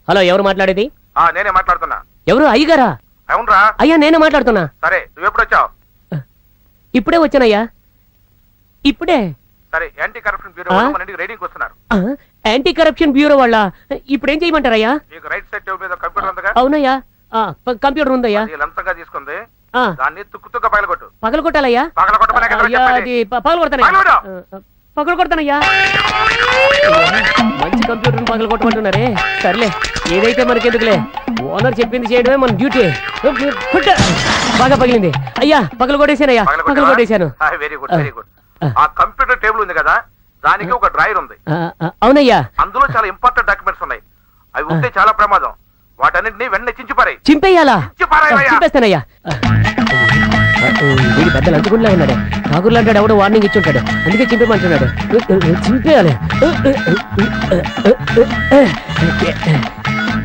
Hello, ఎవరు మాట్లాడేది? నేనే మాట్లాడుతున్నా. ఎవరు? అయ్యగారా? అవునరా. అయ్యా, నేనే మాట్లాడుతున్నా. సరే, నువ్వు ఎప్పుడు వచ్చావు? ఇప్పుడే వచ్చానయ్యా, ఇప్పుడే. సరే, యాంటీ కరప్షన్ బ్యూరో వాళ్ళు మన ఇంటికి రైడింగ్ వస్తున్నారు. యాంటీ కరప్షన్ బ్యూరో వాళ్ళ? ఇప్పుడు ఏం చేయమంటారయ్యా? నీకు రైట్ సైడ్ టేబుల్ మీద కంప్యూటర్ ఉందిగా? అవునయ్యా, కంప్యూటర్ ఉందయ్యా. లంతంగా తీసుకుంది, దాన్ని తుక్కు పగలగొట్టు. పగలగొట్టాలయ్యా? పగలగొడతానయ్యా. మంచి కంప్యూటర్ పగలగొట్టమంటున్నారే. సర్లే, ఏదైతే మనకెందుకులే, ఓనర్ చెప్పింది చేయడమే మన డ్యూటీ. బాగా పగిలింది అయ్యా, పగలగొట్టేశానయ్యా, పగలగొట్టేశాను. Very good, very good. ఆ కంప్యూటర్ టేబుల్ ఉంది కదా, దానికి ఒక డ్రాయర్ ఉంది. అవునయ్యా. అందులో చాలా ఇంపార్టెంట్ డాక్యుమెంట్స్ ఉన్నాయి. అవి ఉంటే చాలా ప్రమాదం. వాటన్నింటినీ వెంటనే చించిపారాయి. చింపేయాలా? చింపేస్తానయ్యా. వీడి పెద్ద లంచుగుండ్లా ఉన్నాడే. ఠాకూర్లు అంటాడు, ఎవడో వార్నింగ్ ఇచ్చుంటాడు, అందుకే చింపేమంటున్నాడు. చింపేయాలి.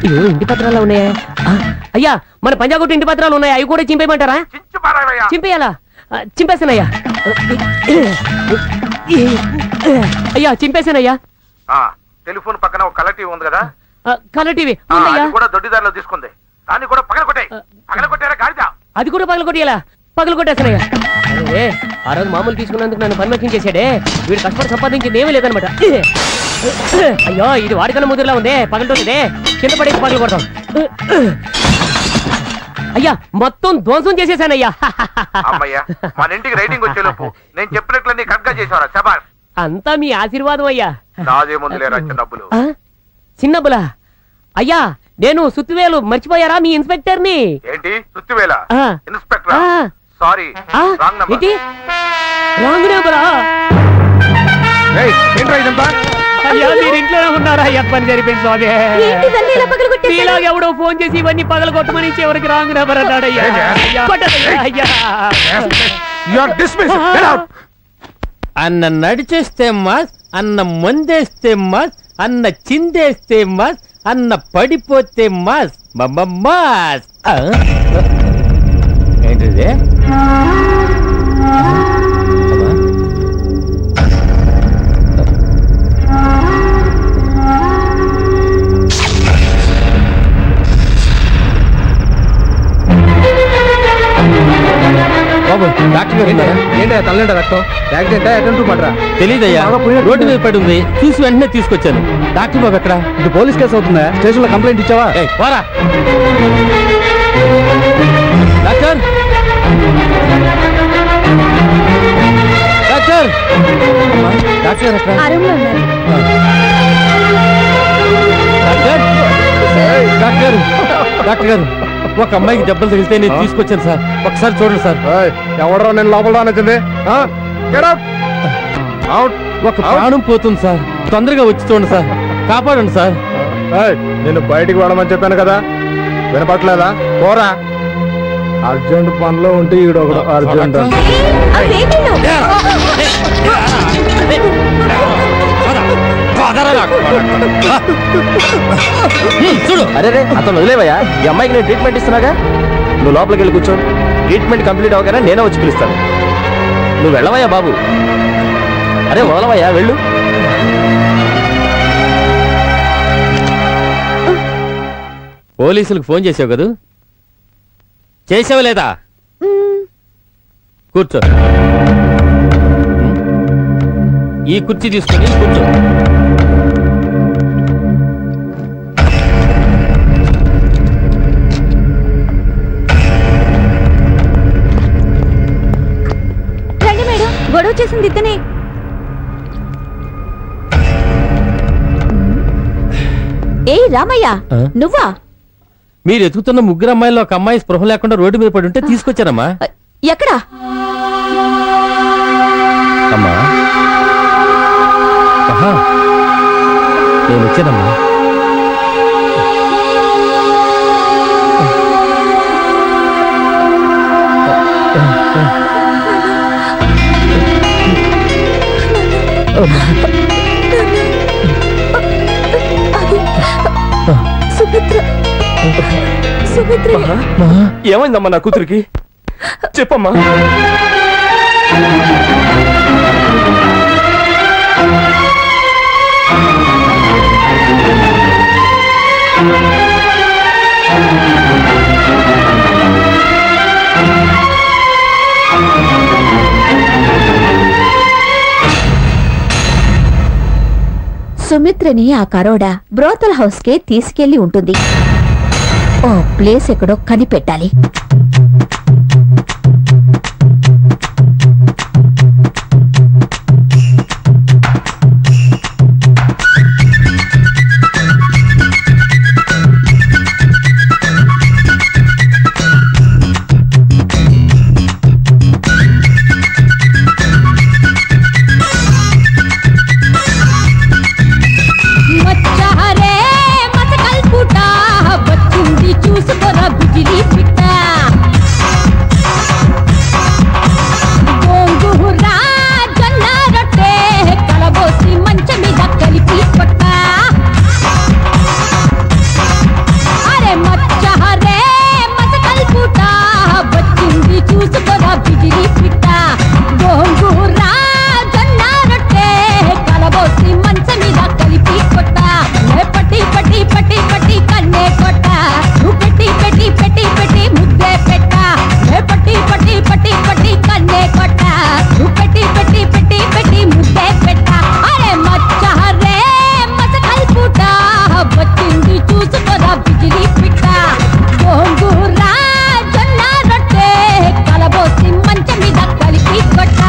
ఇవి ఇంటి పత్రాలు ఉన్నాయా? అయ్యా, మన పంజాగుట్టు ఇంటి పత్రాలు ఉన్నాయి, అవి కూడా చింపేయమంటారా? చింపేయాలా? చింపేస్తానయ్యా. అయ్యా, చింపేశానయ్యా. టెలిఫోన్ పక్కన ఒక కలర్ టీవీ ఉంది కదా? కలర్ టీవీ కూడా దొడ్డిదారిలో తీసుకుంది. దాన్ని కూడా పగలగొట్టారా గాడిద? అది కూడా పగలగొట్టేయాలా? పగలగొట్టేస్తానయ్యా. అరే, ఆ రోజు మామూలు తీసుకున్నందుకు నన్ను పర్మిషన్ చేశాడే. వీడు కష్టపడి సంపాదించింది ఏమీ లేదనమాట. అయ్యో, ఇది వాడికన్నా ముదురులా ఉంది, పగలటోలేదే. కింద పడేసి పగలగొడతాం. అయ్యా, మొత్తం ధ్వంసం చేసేసానయ్యా. మన ఇంటికి రైడింగ్ వచ్చేలోపు నేను చెప్పినట్లన్నీ కరెక్ట్ గా చేసావరా? శభాష్. అంతా మీ ఆశీర్వాదం అయ్యా. నాదేముందిలేరా చిన్నబ్బులు. చిన్నబ్బులా? అయ్యా, నేను సుత్తివేలు మర్చిపోయారా మీ ఇన్స్పెక్టర్ ని? ఏంటి సుత్తివేల? ఇన్స్పెక్టర్? సారీ, రాంగ్ నెంబరా? అయ్యా, మీరు ఇంట్లోనే ఉన్నారా? పని జరిపింది స్వామి. ఎవడో ఫోన్ చేసి ఇవన్నీ పగలగొట్టమని చివరికి రాంగ్ నెంబర్ అన్నాడయ్యా. అన్న నడిచేస్తే మాస్, అన్న ముందేస్తే మాస్, అన్న చిందేస్తే మాస్, అన్న పడిపోతే మాస్. మాస్ ఏంటిది? తల్లంట రక్తం యాక్సిడెంట్ పడరా? తెలీదయ్యా, రోడ్డు మీద పడి ఉంది, చూసి వెంటనే తీసుకొచ్చాను. డాక్టర్ బాబు ఎక్కడ? ఇది పోలీస్ కేసు అవుతుందా? స్టేషన్ లో కంప్లైంట్ ఇచ్చావా? పోరా డాక్టర్. డాక్టర్ డాక్టర్ ఎక్కడ? డాక్టర్ డాక్టర్ డాక్టర్ గారు, ఒక అమ్మాయికి దెబ్బలు తగిలితే నేను తీసుకొచ్చాను సార్, ఒకసారి చూడండి సార్. ఎవడరా నేను లోపల రానొచ్చింది? ఒక ప్రాణం పోతుంది సార్, తొందరగా వచ్చి చూడండి సార్, కాపాడండి సార్. నేను బయటికి వెళ్ళమని చెప్పాను కదా, వినపట్లేదా? పోరా. అర్జెంట్ పనిలో ఉంటే ఈడు ఒకడు అర్జెంట్. చూడు. అరే అతను వదిలేవయ్యా, ఈ అమ్మాయికి నేను ట్రీట్మెంట్ ఇస్తున్నాగా. నువ్వు లోపలికి వెళ్ళి కూర్చో, ట్రీట్మెంట్ కంప్లీట్ అవగానే నేనే వచ్చి పిలుస్తాను. నువ్వు వెళ్ళవయ్యా బాబు. అరే వదలవయ్యా, వెళ్ళు. పోలీసులకు ఫోన్ చేసావు కదా? చేసావు లేదా? కూర్చో. ఈ కుర్చీ తీసుకొని కూర్చో. రండి మేడం, గొడవ చేసింది ఇతనే. ఏయ్ రామయ్య, నువ్వా? మీరు ఎతుకుతున్న ముగ్గురు అమ్మాయిల్లో ఒక అమ్మాయి స్పృహ లేకుండా రోడ్డు మీద పడి ఉంటే తీసుకొచ్చారమ్మా. ఎక్కడా? అమ్మా నేను వచ్చానమ్మా. ఏమైందమ్మా నా కూతురికి? చెప్పమ్మా. సుమిత్రని ఆ కరోడా బ్రోతల్ హౌస్ కే తీసుకెళ్లి ఉంటుంది. ఓ ప్లేస్ ఎక్కడో కనిపెట్టాలి. చూసుకోరా బిజిలీ పిట్ట, గోంగూర జొన్న రొట్టె కలబోసి మంచం మీద కలిపి కొట్ట. అరే మచ్చహరే మసకల్ పూట వచ్చింది చూసుకోరా బిజిలీ పిట్ట, గోంగూర జొన్న రొట్టె కలబోసి మంచం మీద కలిపి కొట్ట. పట్టి పట్టి పట్టి పట్టి కన్నే కొట్ట, పెట్టి పెట్టి పెట్టి పెట్టి ముద్దే పెట్ట. పట్టి పట్టి పట్టి పట్టి కన్నే కొట్ట, పెట్టి పెట్టి పెట్టి పెట్టి ముద్దే పెట్ట. అరే మచ్చహరే మసకల్ పూట వచ్చింది చూసుకోరా బిజిలీ పిట్ట, గోంగూర జొన్న రొట్టె కలబోసి మంచం మీద కలిపి కొట్ట.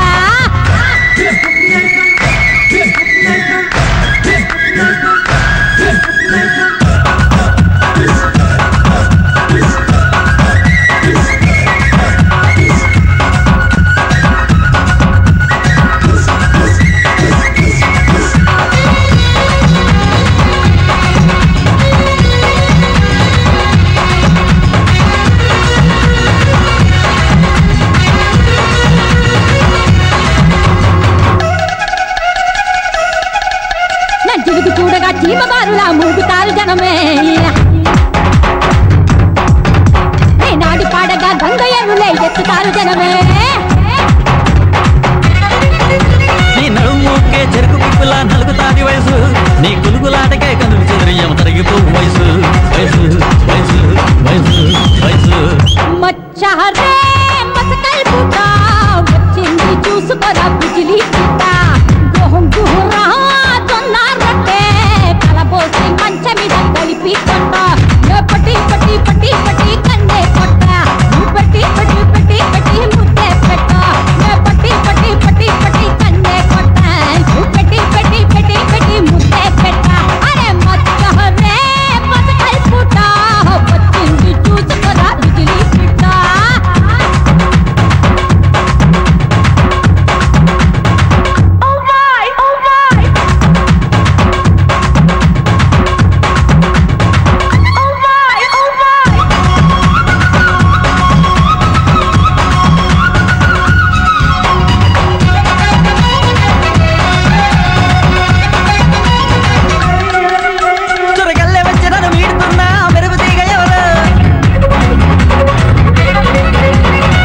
జిలుగు చూడగా చీమబారులా మూగుతారు జనమే, నాడి పాడగా గంగయ్యనులే ఎత్తుతారు జనమే. నీ నడుముకే చెరుకు పిప్పులా నలుగుతాది వయసు, నీ గులుగులాటకే కనులు చెదిరియం తరిగిపోవు వయసు వయసు వయసు వయసు వయసు. మచ్చహరే మసకల్ పూట వచ్చింది చూసుకోరా బిజిలీ పిట్ట, గోంగూర జొన్న రొట్టె కలబోసి మంచం మీద కలిపి కొట్ట. పట్టి పట్టి పట్టి పట్టి కన్నే కొట్ట, పట్టి పట్టి పట్టి పట్టి ముద్దే పెట్ట. పట్టి పట్టి పట్టి పట్టి కన్నే కొట్ట, పెట్టి పెట్టి పెట్టి పెట్టి ముద్దే పెట్ట. అరే మచ్చహరే మసకల్ పూట వచ్చింది చూసుకోరా బిజిలీ పిట్ట. చురగల్లే వచ్చి నన్ను వీడుతున్నా మెరుగు తీగ ఎవరు,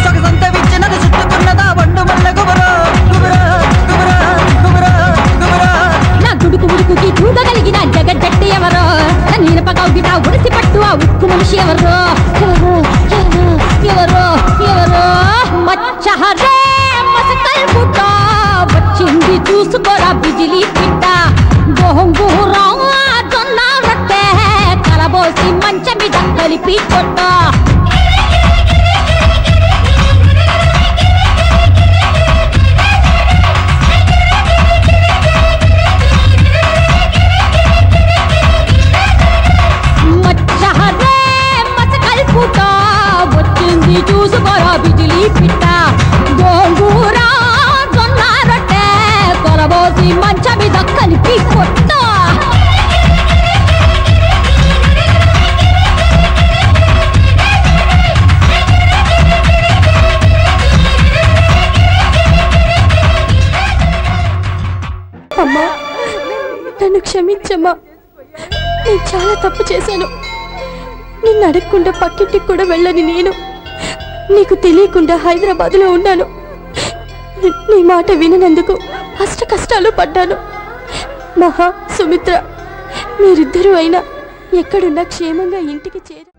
సొగసంత విచ్చి నన్ను చుట్టుకున్నదా వండు మల్ల గుబురు గుబురు గుబురు గుబురు గుబురు. నా గుడుకు ముడుకుకి చూడగలిగిన జగజ్జట్టి ఎవరో, నా నీలపగౌగిట ఉడిసి పట్టు ఆ ఉక్కు మనిషి ఎవరో, ఎవరో ఎవరో ఎవరో. మచ్చహరే మసకల్ పూట వచ్చింది చూసుకోరా బిజిలీ పిట్ట, గోంగూర జొన్న రొట్టె కలబోసి మంచం మీద కలిపి కొట్ట. మచ్చహరే మసకల్ పూట వచ్చింది చూసుకోరా బిజిలీ పిట్ట, గోంగూర జొన్న రొట్టె కలబోసి మంచం మీద కలిపి కొట్ట. అమ్మా, నన్ను క్షమించమ్మా. నేను చాలా తప్పు చేశాను. నిన్ను అడగకుండా పక్కింటికి కూడా వెళ్ళని నేను నీకు తెలియకుండా హైదరాబాద్లో ఉన్నాను. నీ మాట విననందుకు అష్ట కష్టాలు పడ్డాను. మహా, సుమిత్ర, మీరిద్దరూ అయినా ఎక్కడున్నా క్షేమంగా ఇంటికి చేరు.